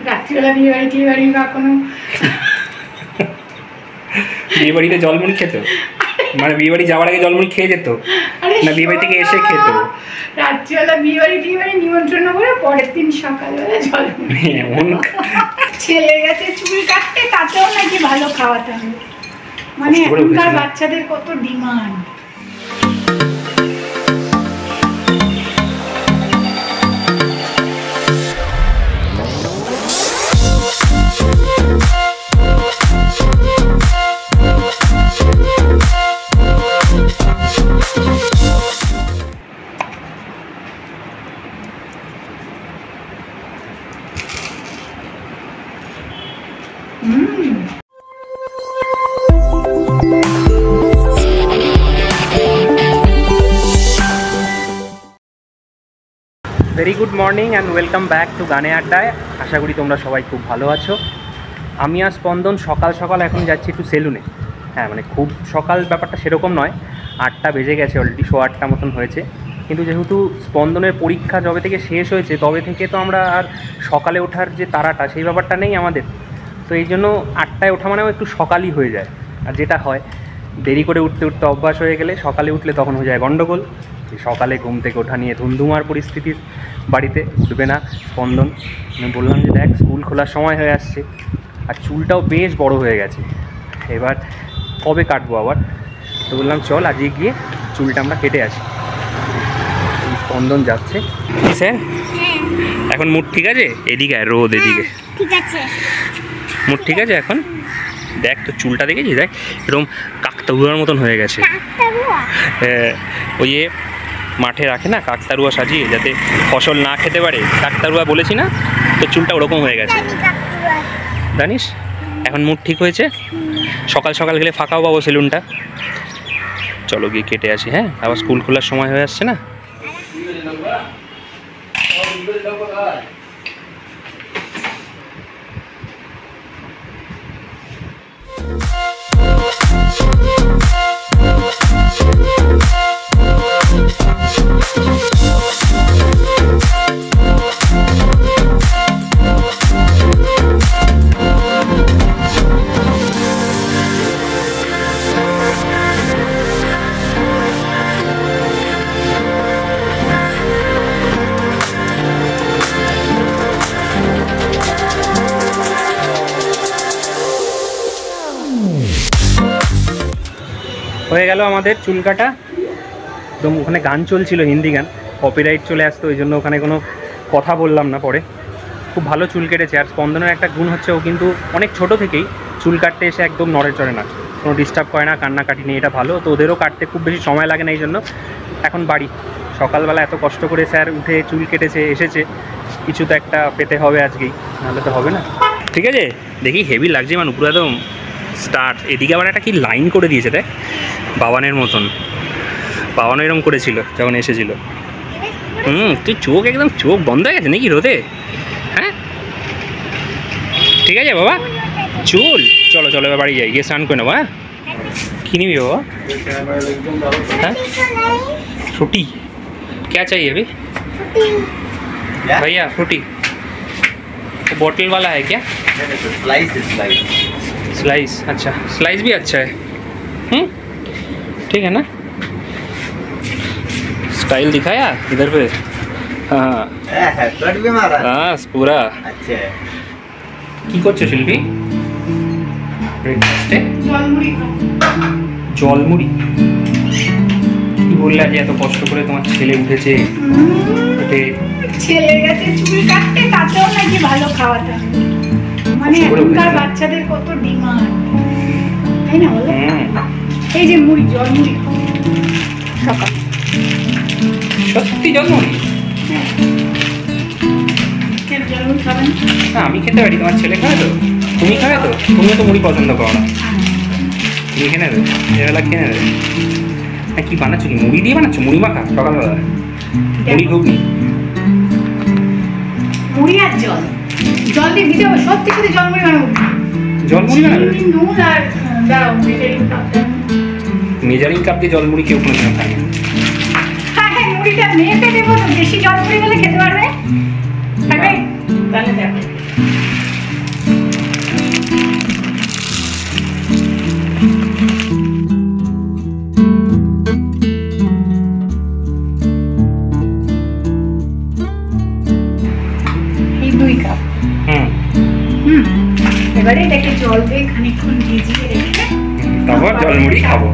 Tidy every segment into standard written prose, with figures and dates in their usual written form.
রাত্রিবেলা বিয়ে বাড়ি বা কোনো বিয়ে বাড়িতে জলমুড়ি খেত, মানে বিয়ে বাড়ি যাওয়ার আগে জলমুড়ি খেয়ে যেত না বিয়ে বাড়ি থেকে এসে খেত? রাত্রিবেলা বিয়ে বাড়ি নিমন্ত্রণ করে পরের দিন সকালবেলা জলমুড়ি। ছেলে গেছে চুল কাটতে, তাতেও নাকি ভালো খাওয়াতে হবে, মানে এখনকার বাচ্চাদের কত demand. Very good morning and welcome back to গানে আড্ডায়। আশা করি তোমরা সবাই খুব ভালো আছো। আমি আর স্পন্দন সকাল সকাল এখন যাচ্ছি একটু সেলুনে। হ্যাঁ, মানে খুব সকাল ব্যাপারটা সেরকম নয়, 8টা বেজে গেছে, অলরেডি 8:15 মতন হয়েছে। কিন্তু যেহেতু স্পন্দনের পরীক্ষা যবে থেকে শেষ হয়েছে তবে থেকে তো আমরা আর সকালে ওঠার যে তাড়াটা সেই ব্যাপারটা নেই আমাদের, তো এই জন্য 8টায় ওঠা মানেও একটু সকালই হয়ে যায়। আর যেটা হয়, দেরি করে উঠতে উঠতে অভ্যাস হয়ে গেলে সকালে উঠলে তখন হয়ে যায় গণ্ডগোল। সকালে ঘুম থেকে ওঠা নিয়ে ধুমধুমার পরিস্থিতির বাড়িতে, উঠবে না স্পন্দন। আমি বললাম যে দেখ, স্কুল খোলার সময় হয়ে আসছে আর চুলটাও বেশ বড় হয়ে গেছে, এবার কবে কাটবো আবার? তো বললাম চল আজকে গিয়ে চুলটা আমরা কেটে আসি। স্পন্দন যাচ্ছে। স্যার এখন মুড ঠিক আছে? এদিকে রোদ, এদিকে ঠিক আছে, মুড ঠিক আছে এখন? দেখ তো চুলটা দেখেছি, দেখ এরকম কাকতারুয়ার মতন হয়ে গেছে। ওই মাঠে রাখে না কাকতারুয়া সাজিয়ে, যাতে ফসল না খেতে পারে, কাকতারুয়া বলেছি না? তো চুলটা ওরকম হয়ে গেছে, জানিস? এখন মুড ঠিক হয়েছে, সকাল সকাল গেলে ফাঁকাও পাবো সেলুনটা। চলো গিয়ে কেটে আসি। হ্যাঁ, আবার স্কুল খোলার সময় হয়ে আসছে না? হয়ে গেল আমাদের চুল কাটা। একদম ওখানে গান চলছিল, হিন্দি গান, কপিরাইট চলে আসতো, ওই জন্য ওখানে কোনো কথা বললাম না। পরে খুব ভালো চুল কেটেছে। আর স্পন্দনের একটা গুণ হচ্ছে, ও কিন্তু অনেক ছোট থেকেই চুল কাটতে এসে একদম নড়ে চড়ে না, কোনো ডিস্টার্ব করে না, কান্নাকাটি নেই, এটা ভালো। তো ওদেরও কাটতে খুব বেশি সময় লাগে না, এই জন্য এখন বাড়ি সকালবেলা এত কষ্ট করে স্যার উঠে চুল কেটেছে, এসেছে, কিছু তো একটা পেতে হবে আজকেই, নাহলে তো হবে না। ঠিক আছে, দেখি হেভি লাগছে, মানে পুরো একদম স্টার্ট। এদিকে আবার একটা কি লাইন করে দিয়েছে, দেখ বাবানের মতন। বাবানও এরকম করেছিল যখন এসেছিল। তুই চোখ একদম চোখ বন্ধ হয়ে গেছে নাকি রোদে? হ্যাঁ ঠিক আছে বাবা, চল চলো চলো এবার বাড়ি যাই, গিয়ে স্নান করে নেবো। হ্যাঁ, কি নিবি বাবা? हाँ फ्रूटी क्या चाहिए अभी भैया? फ्रूटी तो बॉटल वाला है क्या? स्लाइस स्लाइस स्लाइस, अच्छा स्लाइस भी अच्छा है। ठीक है ना? स्टाइल दिखाया इधर पे। हाँ कट भी मारा। हाँ पूरा। अच्छा কি করছো শিল্পী? ব্রেকফাস্টে জলমুড়ি। কি বললে আজ এত কষ্ট করে তোমার ছেলে উঠেছে, ছেলে গেছে চুল কাটতে, তাতেও নাকি ভালো খাওয়াতে হবে, মানে এখনকার বাচ্চাদের কত ডিমান্ড, তাই না বলো? এই যে মুড়ি, জলমুড়ি সকাল। সত্যি জলমুড়ি? জলমুড়ি খাবেন? না আমি খেতে পারি, তোমার ছেলে খাবে তো? তুমি খাবে তো? তুমিও তো মুড়ি পছন্দ করো না, তুমি খেয়ে নেবে, এবেলা খেয়ে নেবে। হ্যাঁ, কী বানাচ্ছো? কি মুড়ি দিয়ে বানাচ্ছো? মুড়ি মাখা সকালবেলা? মুড়ি ঘুগনি? মুড়ি আর জল, জল দিয়ে ভিজে সত্যি করে জলমুড়ি বানাবো। জলমুড়ি বানাবে? নুন আর দাঁড়াও, মেজারিং কাপ দিয়ে জলমুড়ি কেউ কোনো খায় না। হ্যাঁ, মুড়িটা মেপে দেবো তো, বেশি জলমুড়ি হলে খেতে পারবে। তাহলে দেখো এবারে এটাকে জল দিয়ে খানিকক্ষণ ভিজিয়ে রেখে তারপর জলমুড়ি খাবো।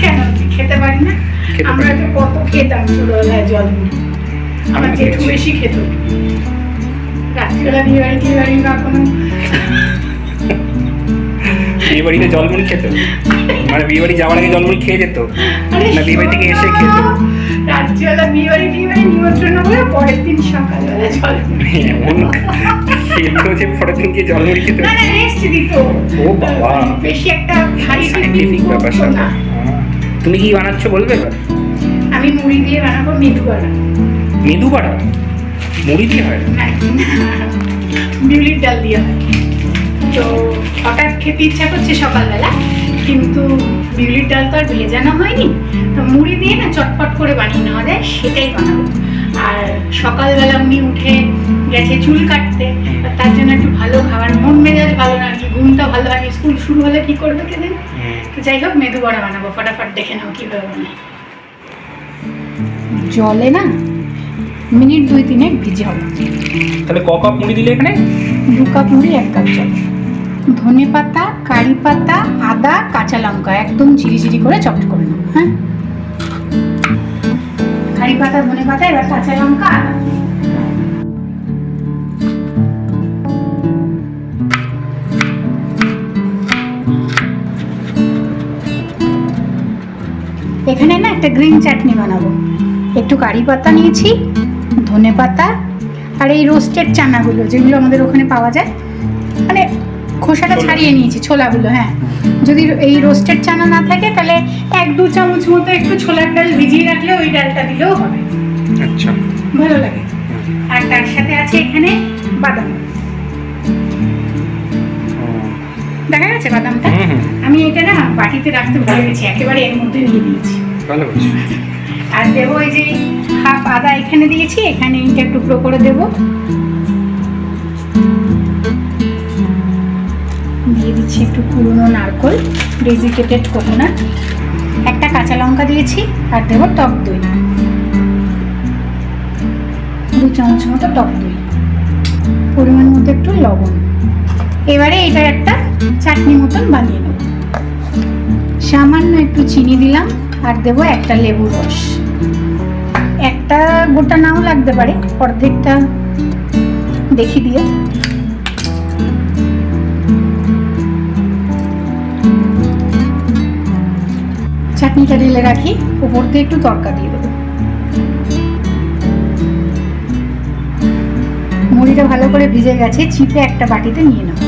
কেন খেতে পারি না? আমরা তো কত খেতাম ছোটবেলায় জলমুড়ি। আমার জেঠু বেশি খেত। রাত্রিবেলা বিয়ে বাড়ি বা কোনো বিয়ে বাড়িতে জলমুড়ি খেত, মানে বিয়ে বাড়ি যাওয়ার আগে জলমুড়ি খেয়ে যেত না বিয়ে বাড়ি থেকে এসে খেত? রাত্রিবেলা বিয়ে বাড়ি নিমন্ত্রণ করে পরের দিন সকালবেলা জলমুড়ি এমন খেতো যে পরের দিন গিয়ে জলমুড়ি খেত? না রেস্ট দিত। ও বাবা, বেশি একটা ভারী সাইন্টিফিক ব্যাপার না। তুমি কি বানাচ্ছো বলবে এবার? আমি মুড়ি দিয়ে বানাবো মেদু বড়া। মেদু বড়া মুড়ি দিয়ে হয়? বিউলির ডাল দিয়ে হয়। তো হঠাৎ খেতে ইচ্ছা করছে সকালবেলা, কিন্তু বিউলির ডাল তো আর ভেজানো হয়নি, তো মুড়ি দিয়ে না চটপট করে বানিয়ে নেওয়া যায়, সেটাই বানাবো। আর সকালবেলা উনি উঠে গেছে চুল কাটতে, তার জন্য একটু ভালো খাবার, মন মেজাজ ভালো না আর কি, ঘুমটা ভালো হয়নি, স্কুল শুরু হলে কি করবে কে জানে। তো যাই হোক মেদু বড়া বানাবো, ফটাফট দেখে নাও কীভাবে বানাই। জলে না মিনিট 2-3 ভিজে হবে। তাহলে ক কাপ মুড়ি দিলে এখানে? 2 কাপ মুড়ি 1 কাপ জল। ধনে পাতা, কারি পাতা, আদা, কাঁচা লঙ্কা একদম ঝিরিঝিরি করে চপট করে নেব। হ্যাঁ, কারি পাতা, ধনে পাতা, এবার কাঁচা লঙ্কা, আদা। এখানে না একটা গ্রিন চাটনি বানাবো। একটু কারি পাতা নিয়েছি, ধনে পাতা, আর এই রোস্টেড চানাগুলো যেগুলো আমাদের ওখানে পাওয়া যায়, মানে খোসাটা ছাড়িয়ে নিয়েছি, ছোলাগুলো। হ্যাঁ, যদি এই রোস্টেড চানা না থাকে তাহলে 1-2 চামচ মতো একটু ছোলার ডাল ভিজিয়ে রাখলে ওই ডালটা দিলেও হবে। আচ্ছা, ভালো লাগে। আর তার সাথে আছে এখানে বাদাম। দেখা গেছে বাদামটা? আমি এটা না বাটিতে রাখতে ভুলে গেছি, একেবারে এর মধ্যে নিয়ে দিয়েছি। ভালো করছি। আর দেবো এই যে হাফ আদা এখানে দিয়েছি, এখানে এইটা টুকরো করে দেবো। দিয়ে দিচ্ছি একটু পুরনো নারকোল, ডেজিকেটেড কোকোনাট, একটা কাঁচা লঙ্কা দিয়েছি, আর দেবো টক দই, 2 চামচ মতো টক দই, পরিমাণ মতো একটু লবণ। এবারে এটার একটা চাটনি মতন বানিয়ে নেব। সামান্য একটু চিনি দিলাম, আর দেবো একটা লেবুর রস। একটা গোটা নাও লাগতে পারে, অর্ধেকটা দেখি দিয়ে। চাটনিটা ঢেলে রাখি, উপর দিয়ে একটু তড়কা দিয়ে দেবো। মুড়িটা ভালো করে ভিজে গেছে, চিপে একটা বাটিতে নিয়ে নেব।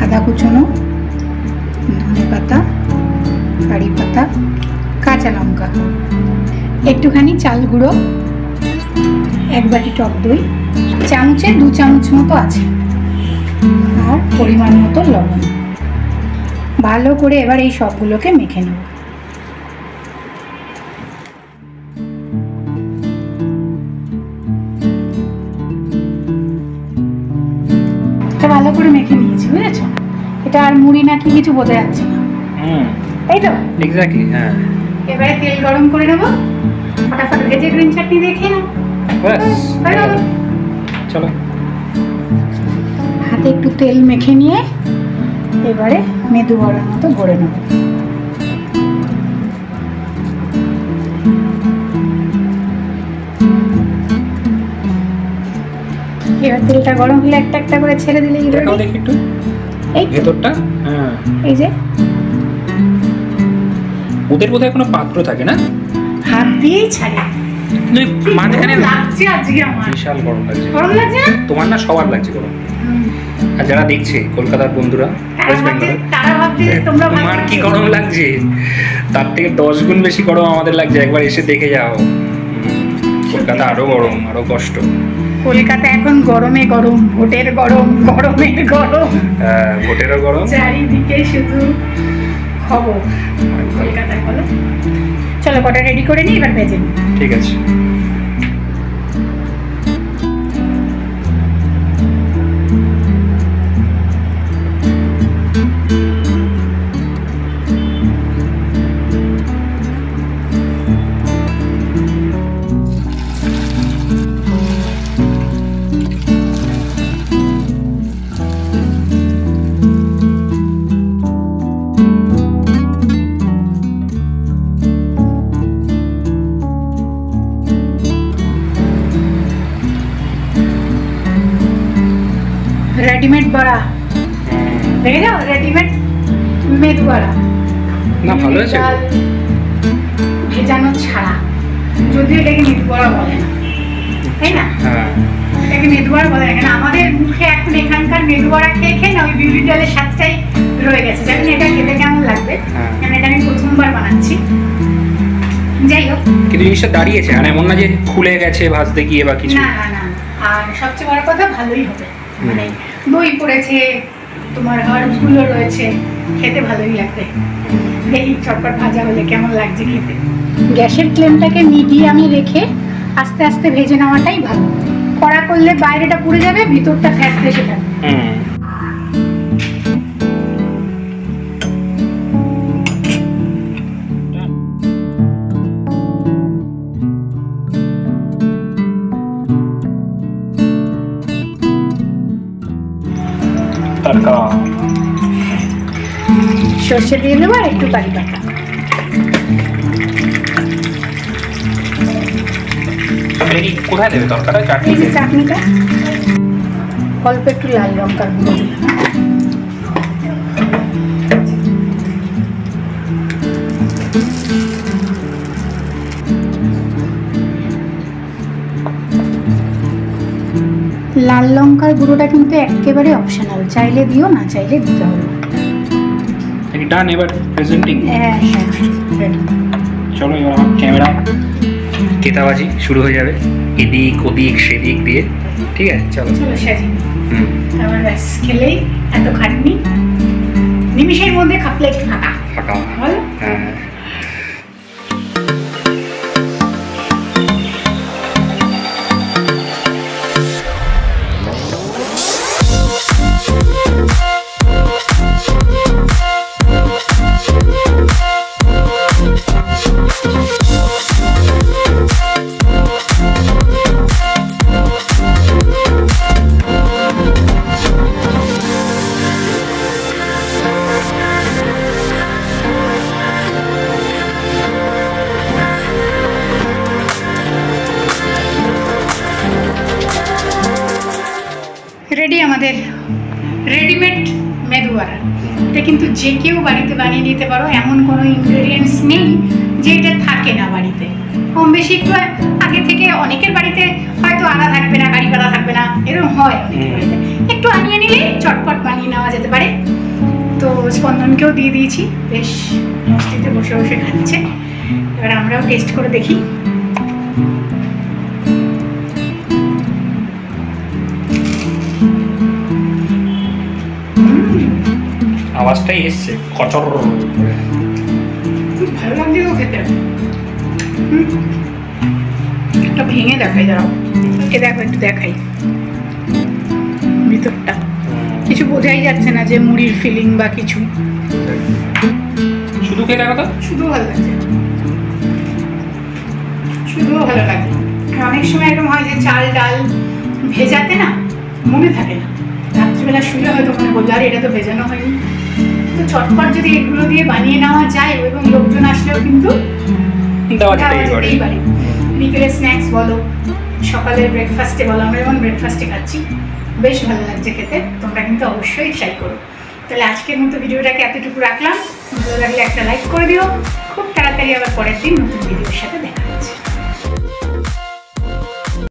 আদা কুচনো, ধনে পাতা, কারি পাতা, কাঁচা লঙ্কা, একটুখানি চাল গুঁড়ো, 1 বাটি টক দই, চামচে 2 চামচ মতো আছে, আর পরিমাণ মতো লবণ। ভালো করে এবার এই সবগুলোকে মেখে নেব। এটা ভালো করে মেখে নিয়েছি, বুঝেছো? এটা আর মুড়ি নাকি কিছু বোঝা যাচ্ছে না, তাই তো? এক্স্যাক্টলি। হ্যাঁ, এবারে তেল গরম করে নেব, ফটাফট ভেজে গ্রিন চাটনি দেখে নাও। চলো, হাতে একটু তেল মেখে নিয়ে এবারে মেদু বড়ার মতো গড়ে নেব। এবার তেলটা গরম হলে একটা একটা করে ছেড়ে দিলেই দেখাও দেখি একটু এই ভেতরটা। হ্যাঁ, এই যে ওদের বোধহয় কোনো পাত্র থাকে না, হাত দিয়েই ছাড়ে। মাঝখানে লাগছে আজকে আমার বিশাল গরম লাগছে। গরম লাগছে তোমার না? সবার লাগছে গরম। আর যারা দেখছে কলকাতার বন্ধুরা, ওয়েস্ট বেঙ্গলের, তোমার কি গরম লাগছে? তার থেকে 10 গুণ বেশি গরম আমাদের লাগছে। একবার এসে দেখে যাও, কলকাতা আরো গরম, আরো কষ্ট। কলকাতা এখন গরমে গরম, ভোটের গরম, গরমের গরম, ভোটেরও গরম, চারিদিকে শুধু খবর কলকাতার। বলো, চলো কটা রেডি করে নিই, এবার ভেজে নিই। ঠিক আছে। রেডিমেড বড়া দেখে যাও, রেডিমেড মেদু বড়া না ভালো আছে ভেজানো ছাড়া, যদিও এটাকে মেদু বড়া বলে না, তাই না? হ্যাঁ এটাকে মেদু বড়া বলে না, আমাদের মুখে এখন এখানকার মেদু বড়া খেয়ে খেয়ে না ওই বিউলি ডালের স্বাদটাই রয়ে গেছে। জানি না এটা খেতে কেমন লাগবে, কারণ এটা আমি প্রথমবার বানাচ্ছি। যাই হোক, কিন্তু জিনিসটা দাঁড়িয়েছে, মানে এমন না যে খুলে গেছে ভাজতে গিয়ে বা কিছু। না না না, আর সবচেয়ে বড় কথা ভালোই হবে, মানে দই পড়েছে, তোমার হার্বস গুলো রয়েছে, খেতে ভালোই লাগবে। দেখি চটপট ভাজা হলে কেমন লাগছে খেতে। গ্যাসের ফ্লেমটাকে মিডিয়ামে রেখে আস্তে আস্তে ভেজে নেওয়াটাই ভালো। কড়া করলে বাইরেটা পুড়ে যাবে, ভিতরটা ফ্যাসফেসে থাকবে। সর্ষে দিয়ে দেবো আর একটু কারি পাতা। কোথায় দেবে তরকারি? এই যে চাটনিটা, অল্প একটু লাল লঙ্কার গুঁড়ো দিলাম। লাল লঙ্কার গুঁড়োটা কিন্তু একেবারে অপশনাল, চাইলে দিও, না চাইলে দিতে হবে। ডান, এবার প্রেজেন্টিং। হ্যাঁ হ্যাঁ, চলো এবার আমার ক্যামেরা কেতাবাজি শুরু হয়ে যাবে, এদিক ওদিক সেদিক দিয়ে। ঠিক আছে, চলো চলো সাজি। আমার ব্যাস খেলেই এত খাটনি, নিমিষের মধ্যে খাপলে ফাঁকা ফাঁকা। বলো। হ্যাঁ রেডি আমাদের রেডিমেড মেদু বড়া। এটা কিন্তু যে কেউ বাড়িতে বানিয়ে নিতে পারো, এমন কোনো ইনগ্রেডিয়েন্টস নেই যে এটা থাকে না বাড়িতে। কম বেশি একটু আগে থেকে অনেকের বাড়িতে হয়তো আদা থাকবে না, কারি পাতা থাকবে না, এরকম হয় অনেকের বাড়িতে। একটু আনিয়ে নিলে চটপট বানিয়ে নেওয়া যেতে পারে। তো স্পন্দনকেও দিয়ে দিয়েছি, বেশ মস্তিতে বসে বসে খাচ্ছে। এবার আমরাও টেস্ট করে দেখি। আওয়াজটাই এসছে খচর। খুব ভালো লাগছে গো খেতে। একটা ভেঙে দেখাই, দাঁড়াও এ দেখো, একটু দেখাই ভিতরটা। কিছু বোঝাই যাচ্ছে না যে মুড়ির ফিলিং বা কিছু, শুধু খেয়ে দেখো তো। শুধু ভালো লাগছে, শুধু ভালো লাগছে। অনেক সময় এরকম হয় যে চাল ডাল ভেজাতে না মনে থাকে না, রাত্রিবেলা শুলে হয়তো মনে বললো আর এটা তো ভেজানো হয়নি। তো চটপট যদি এগুলো দিয়ে বানিয়ে নেওয়া যায় এবং লোকজন আসলেও কিন্তু দেওয়া যেতেই পারে। বিকেলে স্ন্যাক্স বলো, সকালের ব্রেকফাস্টে বলো, আমরা যেমন ব্রেকফাস্টে খাচ্ছি, বেশ ভালো লাগছে খেতে। তোমরা কিন্তু অবশ্যই ট্রাই করো। তাহলে আজকের মতো ভিডিওটাকে এতটুকু রাখলাম। ভালো লাগলে একটা লাইক করে দিও। খুব তাড়াতাড়ি আবার পরের দিন নতুন ভিডিওর সাথে দেখা হচ্ছে।